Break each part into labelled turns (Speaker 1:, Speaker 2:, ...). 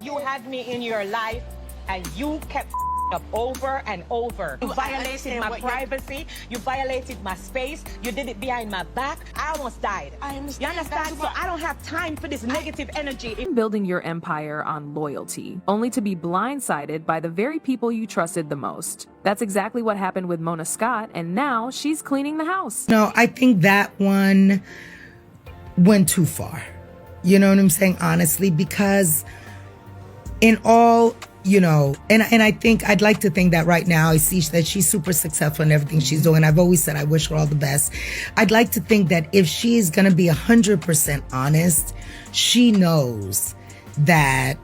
Speaker 1: You had me in your life, and you kept up over and over. You violated my privacy. You violated my space. You did it behind my back. I almost died.
Speaker 2: I understand.
Speaker 1: You understand? So I don't have time for this negative energy.
Speaker 3: Building your empire on loyalty, only to be blindsided by the very people you trusted the most. That's exactly what happened with Mona Scott, and now she's cleaning the house.
Speaker 4: No, I think that one went too far. You know what I'm saying? Honestly, because in all, you know, and I think I'd like to think that right now I see that she's super successful in everything she's doing. I've always said I wish her all the best. I'd like to think that if she's going to be 100% honest, she knows that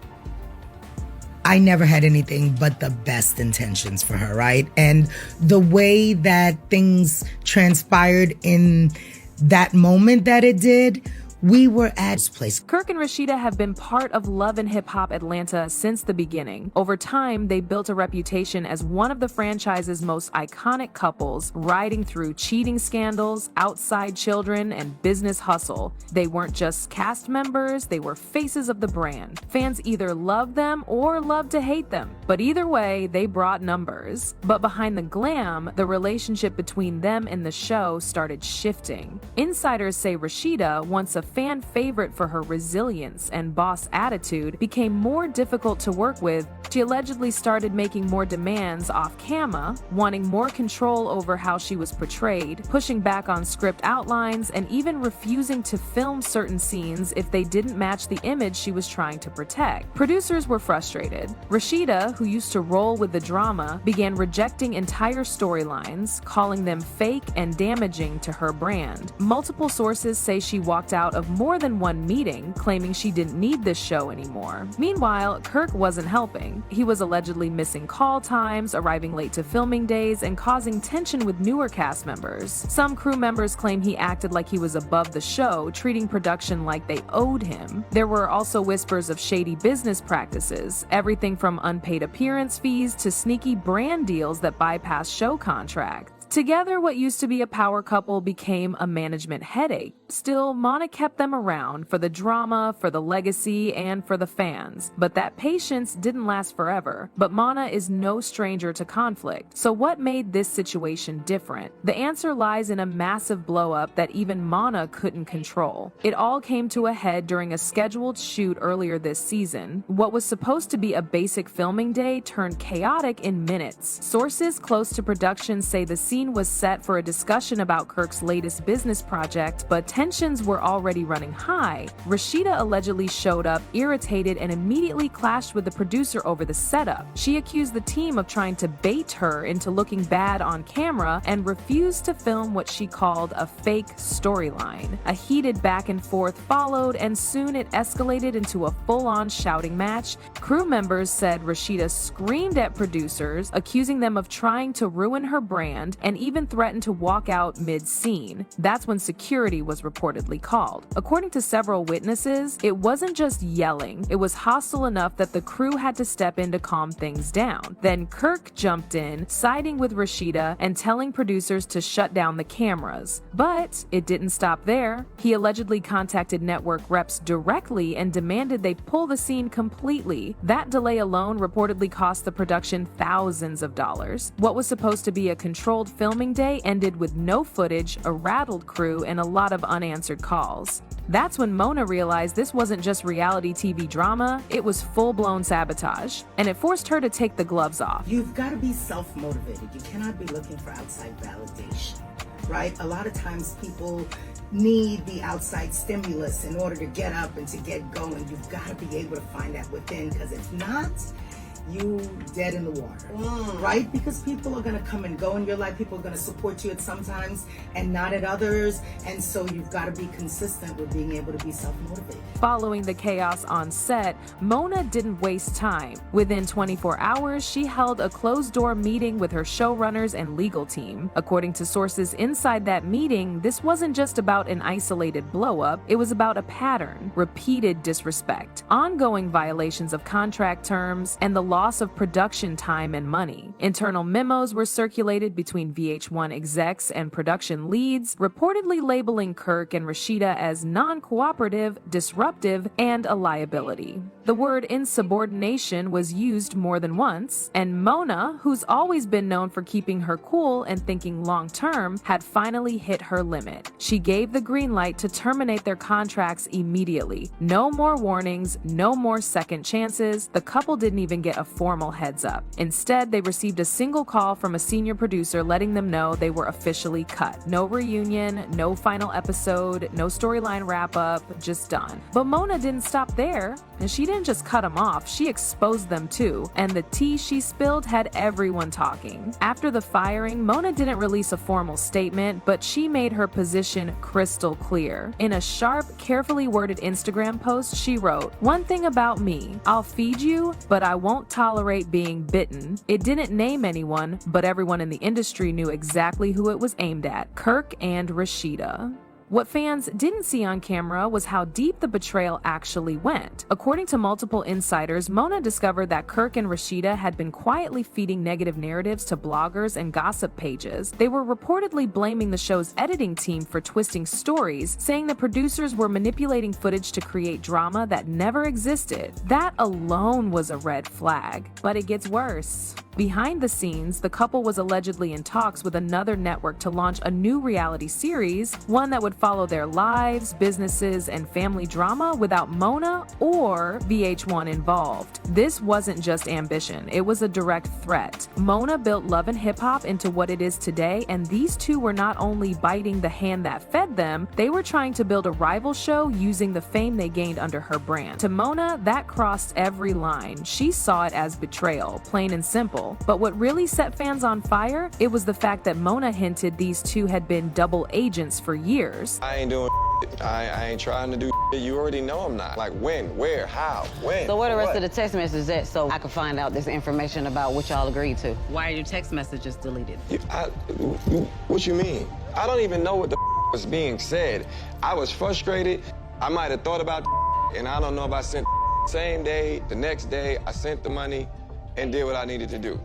Speaker 4: I never had anything but the best intentions for her, right? And the way that things transpired in that moment that it did, we were at this place.
Speaker 3: Kirk and Rasheeda have been part of Love and Hip Hop Atlanta since the beginning. Over time, they built a reputation as one of the franchise's most iconic couples, riding through cheating scandals, outside children, and business hustle. They weren't just cast members, they were faces of the brand. Fans either loved them or loved to hate them. But either way, they brought numbers. But behind the glam, the relationship between them and the show started shifting. Insiders say Rasheeda, once a fan favorite for her resilience and boss attitude, became more difficult to work with. She allegedly started making more demands off camera, wanting more control over how she was portrayed, pushing back on script outlines, and even refusing to film certain scenes if they didn't match the image she was trying to protect. Producers were frustrated. Rasheeda, who used to roll with the drama, began rejecting entire storylines, calling them fake and damaging to her brand. Multiple sources say she walked out of more than one meeting, claiming she didn't need this show anymore. Meanwhile, Kirk wasn't helping. He was allegedly missing call times, arriving late to filming days, and causing tension with newer cast members. Some crew members claim he acted like he was above the show, treating production like they owed him. There were also whispers of shady business practices, everything from unpaid appearance fees to sneaky brand deals that bypass show contracts. Together, what used to be a power couple became a management headache. Still, Mona kept them around for the drama, for the legacy, and for the fans. But that patience didn't last forever. But Mona is no stranger to conflict. So what made this situation different? The answer lies in a massive blow-up that even Mona couldn't control. It all came to a head during a scheduled shoot earlier this season. What was supposed to be a basic filming day turned chaotic in minutes. Sources close to production say the scene was set for a discussion about Kirk's latest business project, but tensions were already running high. Rasheeda allegedly showed up irritated and immediately clashed with the producer over the setup. She accused the team of trying to bait her into looking bad on camera and refused to film what she called a fake storyline. A heated back and forth followed, and soon it escalated into a full-on shouting match. Crew members said Rasheeda screamed at producers, accusing them of trying to ruin her brand, and even threatened to walk out mid-scene. That's when security was reportedly called. According to several witnesses, it wasn't just yelling. It was hostile enough that the crew had to step in to calm things down. Then Kirk jumped in, siding with Rasheeda and telling producers to shut down the cameras. But it didn't stop there. He allegedly contacted network reps directly and demanded they pull the scene completely. That delay alone reportedly cost the production thousands of dollars. What was supposed to be a controlled filming day ended with no footage, a rattled crew, and a lot of unanswered calls. That's when Mona realized this wasn't just reality TV drama, it was full-blown sabotage, and it forced her to take the gloves off.
Speaker 2: You've got to be self-motivated. You cannot be looking for outside validation, right? A lot of times people need the outside stimulus in order to get up and to get going. You've got to be able to find that within, because if not, you dead in the water, right? Because people are going to come and go in your life. People are going to support you at some times and not at others. And so you've got to be consistent with being able to be self-motivated.
Speaker 3: Following the chaos on set, Mona didn't waste time. Within 24 hours, she held a closed-door meeting with her showrunners and legal team. According to sources inside that meeting, this wasn't just about an isolated blow-up, it was about a pattern, repeated disrespect, ongoing violations of contract terms, and the loss of production time and money. Internal memos were circulated between VH1 execs and production leads, reportedly labeling Kirk and Rasheeda as non-cooperative, disruptive, and a liability. The word insubordination was used more than once, and Mona, who's always been known for keeping her cool and thinking long-term, had finally hit her limit. She gave the green light to terminate their contracts immediately. No more warnings, no more second chances. The couple didn't even get a formal heads up. Instead, they received a single call from a senior producer letting them know they were officially cut. No reunion, no final episode, no storyline wrap-up, just done. But Mona didn't stop there, and she didn't just cut them off, she exposed them too, and the tea she spilled had everyone talking. After the firing, Mona didn't release a formal statement, but she made her position crystal clear. In a sharp, carefully worded Instagram post, she wrote, "One thing about me, I'll feed you, but I won't tolerate being bitten." It didn't name anyone, but everyone in the industry knew exactly who it was aimed at: Kirk and Rasheeda. What fans didn't see on camera was how deep the betrayal actually went. According to multiple insiders, Mona discovered that Kirk and Rasheeda had been quietly feeding negative narratives to bloggers and gossip pages. They were reportedly blaming the show's editing team for twisting stories, saying the producers were manipulating footage to create drama that never existed. That alone was a red flag. But it gets worse. Behind the scenes, the couple was allegedly in talks with another network to launch a new reality series, one that would follow their lives, businesses, and family drama without Mona or VH1 involved. This wasn't just ambition, it was a direct threat. Mona built Love and Hip Hop into what it is today, and these two were not only biting the hand that fed them, they were trying to build a rival show using the fame they gained under her brand. To Mona, that crossed every line. She saw it as betrayal, plain and simple. But what really set fans on fire, it was the fact that Mona hinted these two had been double agents for years.
Speaker 5: I ain't doing I ain't trying to do you already know I'm not. Like when, where, how, when.
Speaker 6: So where the rest of the text messages at so I can find out this information about what y'all agreed to? Why are your text messages deleted?
Speaker 5: What you mean? I don't even know what the was being said. I was frustrated. I might have thought about and I don't know if I sent same day, the next day, I sent the money and did what I needed to do.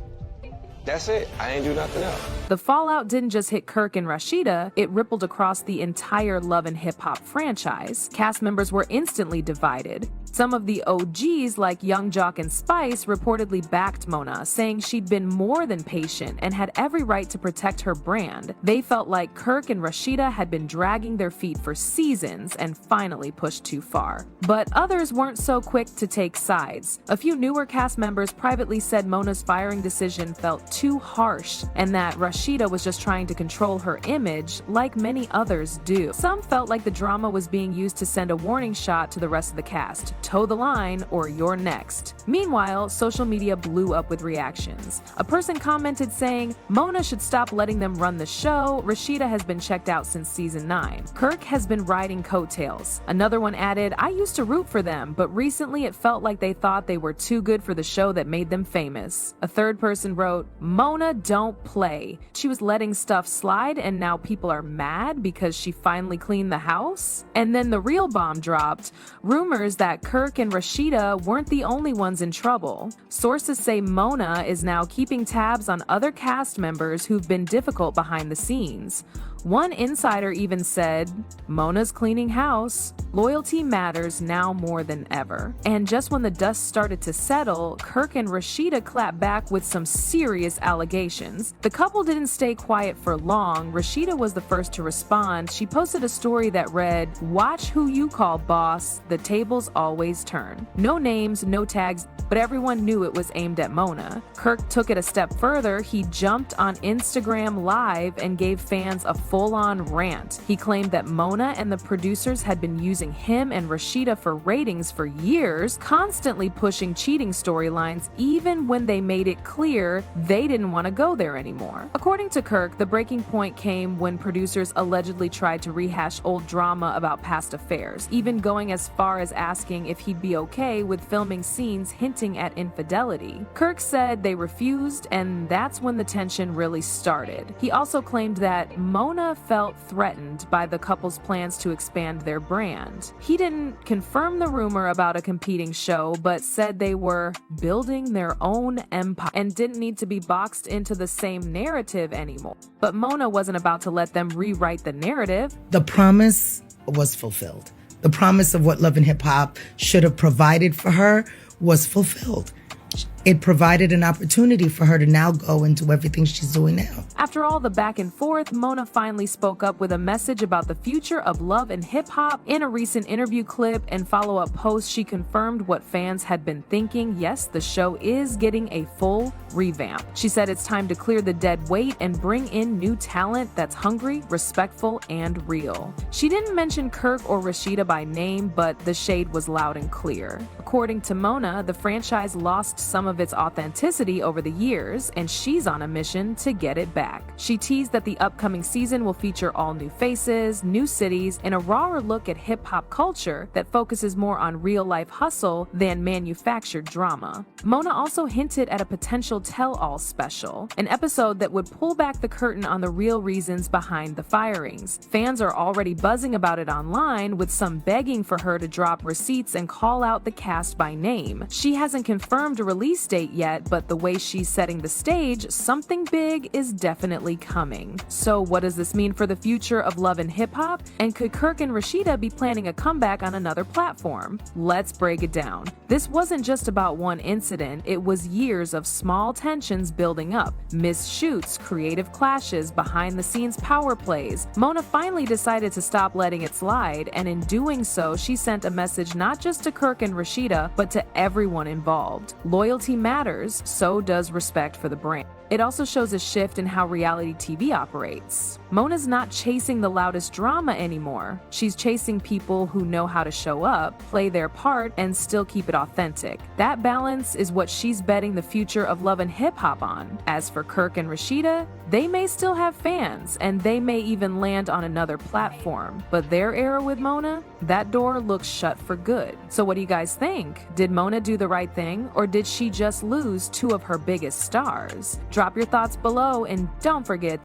Speaker 5: That's it. I ain't do nothing else.
Speaker 3: The fallout didn't just hit Kirk and Rasheeda, it rippled across the entire Love and Hip Hop franchise. Cast members were instantly divided. Some of the OGs, like Young Jock and Spice, reportedly backed Mona, saying she'd been more than patient and had every right to protect her brand. They felt like Kirk and Rasheeda had been dragging their feet for seasons and finally pushed too far. But others weren't so quick to take sides. A few newer cast members privately said Mona's firing decision felt too harsh and that Rasheeda was just trying to control her image like many others do. Some felt like the drama was being used to send a warning shot to the rest of the cast. Toe the line or you're next. Meanwhile, social media blew up with reactions. A person commented saying, "Mona should stop letting them run the show. Rasheeda has been checked out since season 9. Kirk has been riding coattails." Another one added, "I used to root for them, but recently it felt like they thought they were too good for the show that made them famous." A third person wrote, "Mona don't play. She was letting stuff slide and now people are mad because she finally cleaned the house." And then the real bomb dropped. Rumors that Kirk and Rasheeda weren't the only ones in trouble. Sources say Mona is now keeping tabs on other cast members who've been difficult behind the scenes. One insider even said, "Mona's cleaning house. Loyalty matters now more than ever." And just when the dust started to settle, Kirk and Rasheeda clapped back with some serious allegations. The couple didn't stay quiet for long. Rasheeda was the first to respond. She posted a story that read, "Watch who you call boss. The tables always turn." No names, no tags, but everyone knew it was aimed at Mona. Kirk took it a step further. He jumped on Instagram Live and gave fans a full-on rant. He claimed that Mona and the producers had been using him and Rasheeda for ratings for years, constantly pushing cheating storylines even when they made it clear they didn't want to go there anymore. According to Kirk, the breaking point came when producers allegedly tried to rehash old drama about past affairs, even going as far as asking if he'd be okay with filming scenes hinting at infidelity. Kirk said they refused, and that's when the tension really started. He also claimed that Mona Mona felt threatened by the couple's plans to expand their brand. He didn't confirm the rumor about a competing show, but said they were building their own empire and didn't need to be boxed into the same narrative anymore. But Mona wasn't about to let them rewrite the narrative.
Speaker 4: The promise was fulfilled. The promise of what Love and Hip Hop should have provided for her was fulfilled. It provided an opportunity for her to now go and do everything she's doing now.
Speaker 3: After all the back and forth, Mona finally spoke up with a message about the future of Love and Hip Hop. In a recent interview clip and follow-up post, she confirmed what fans had been thinking. Yes, the show is getting a full revamp. She said it's time to clear the dead weight and bring in new talent that's hungry, respectful, and real. She didn't mention Kirk or Rasheeda by name, but the shade was loud and clear. According to Mona, the franchise lost some of its authenticity over the years, and she's on a mission to get it back. She teased that the upcoming season will feature all new faces, new cities, and a rawer look at hip-hop culture that focuses more on real-life hustle than manufactured drama. Mona also hinted at a potential tell-all special, an episode that would pull back the curtain on the real reasons behind the firings. Fans are already buzzing about it online, with some begging for her to drop receipts and call out the cast by name. She hasn't confirmed a release date yet, but the way she's setting the stage, something big is definitely coming. So what does this mean for the future of Love and Hip Hop? And could Kirk and Rasheeda be planning a comeback on another platform? Let's break it down. This wasn't just about one incident, it was years of small tensions building up. Missed shoots, creative clashes, behind-the-scenes power plays. Mona finally decided to stop letting it slide, and in doing so, she sent a message not just to Kirk and Rasheeda, but to everyone involved. Loyalty matters, so does respect for the brand. It also shows a shift in how reality TV operates. Mona's not chasing the loudest drama anymore. She's chasing people who know how to show up, play their part, and still keep it authentic. That balance is what she's betting the future of Love and Hip Hop on. As for Kirk and Rasheeda, they may still have fans, and they may even land on another platform. But their era with Mona, that door looks shut for good. So what do you guys think? Did Mona do the right thing, or did she just lose two of her biggest stars? Drop your thoughts below, and don't forget